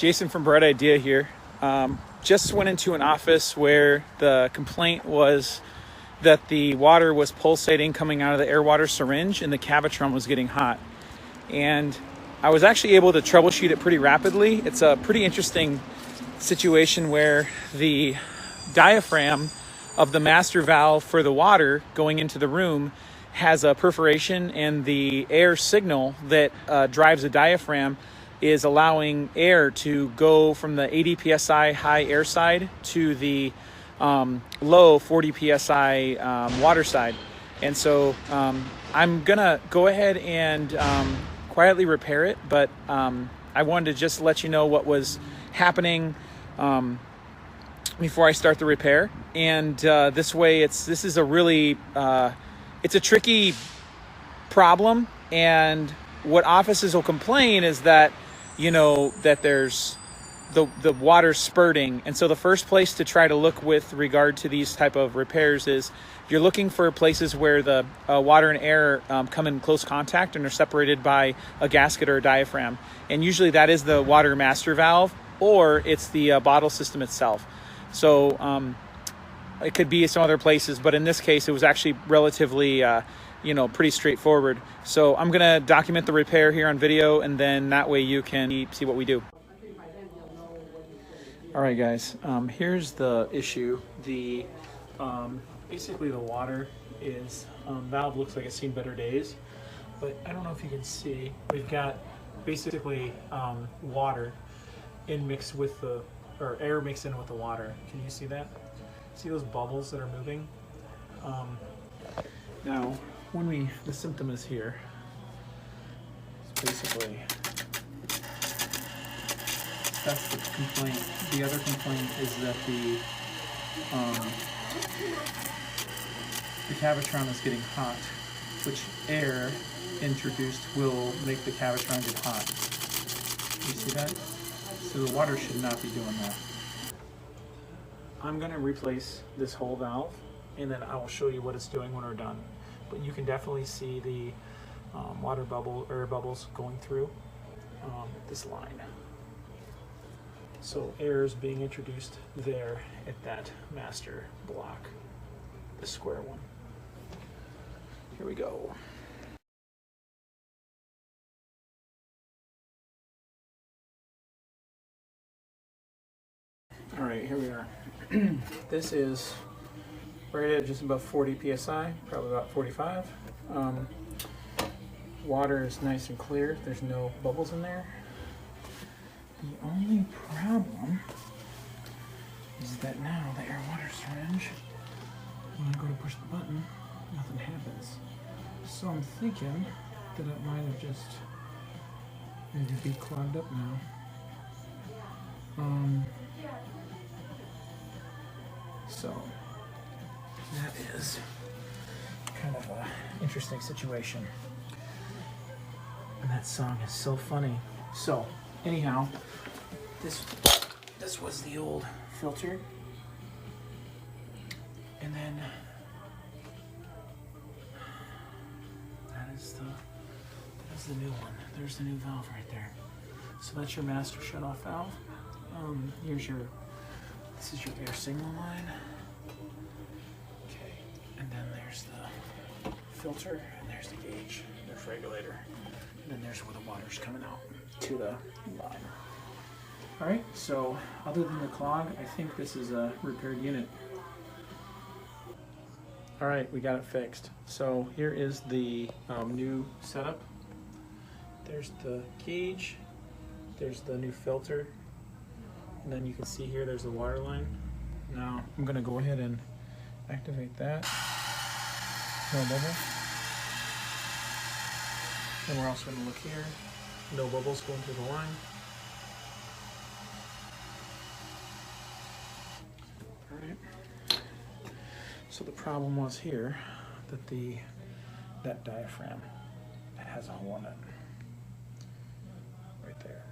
Jason from Bright Idea here. Just went into an office where the complaint was that the water was pulsating coming out of the air water syringe and the Cavitron was getting hot. And I was actually able to troubleshoot it pretty rapidly. It's a pretty interesting situation where the diaphragm of the master valve for the water going into the room has a perforation, and the air signal that drives the diaphragm is allowing air to go from the 80 psi high air side to the low 40 psi water side. And so I'm gonna go ahead and quietly repair it, but I wanted to just let you know what was happening before I start the repair. And this way, this is a really it's a tricky problem, and what offices will complain is that, you know, that there's the water spurting. And so the first place to try to look with regard to these type of repairs is you're looking for places where the water and air come in close contact and are separated by a gasket or a diaphragm. And usually that is the water master valve, or it's the bottle system itself. So it could be some other places, but in this case, it was actually relatively, pretty straightforward. So I'm gonna document the repair here on video, and then that way you can see what we do. All right, guys, here's the issue. The basically the water is, valve looks like it's seen better days, but I don't know if you can see, we've got basically water mixed with or air mixed in with the water. Can you see that? See those bubbles that are moving? Now, the symptom is here. It's basically, that's the complaint. The other complaint is that the Cavitron is getting hot, which air introduced will make the Cavitron get hot. You see that? So the water should not be doing that. I'm going to replace this whole valve, and then I will show you what it's doing when we're done. But you can definitely see the air bubbles going through this line. So air is being introduced there at that master block, the square one. Here we go. All right, here we are. This is right at just about 40 psi, probably about 45. Water is nice and clear. There's no bubbles in there. The only problem is that now the air water syringe, when I go to push the button, nothing happens. So I'm thinking that it might have just maybe be clogged up now. So that is kind of an interesting situation. And that song is so funny. So anyhow, this was the old filter. And then that's the new one. There's the new valve right there. So that's your master shutoff valve. This is your air signal line. Okay, and then there's the filter, and there's the gauge, there's regulator, and then there's where the water's coming out to the line. All right, so other than the clog, I think this is a repaired unit. All right, we got it fixed. So here is the new setup. There's the gauge, there's the new filter, and then you can see here there's the water line. Now I'm going to go ahead and activate that. No bubbles. And we're also going to look here. No bubbles going through the line. Alright. So the problem was here that that diaphragm, it has a hole in it. Right there.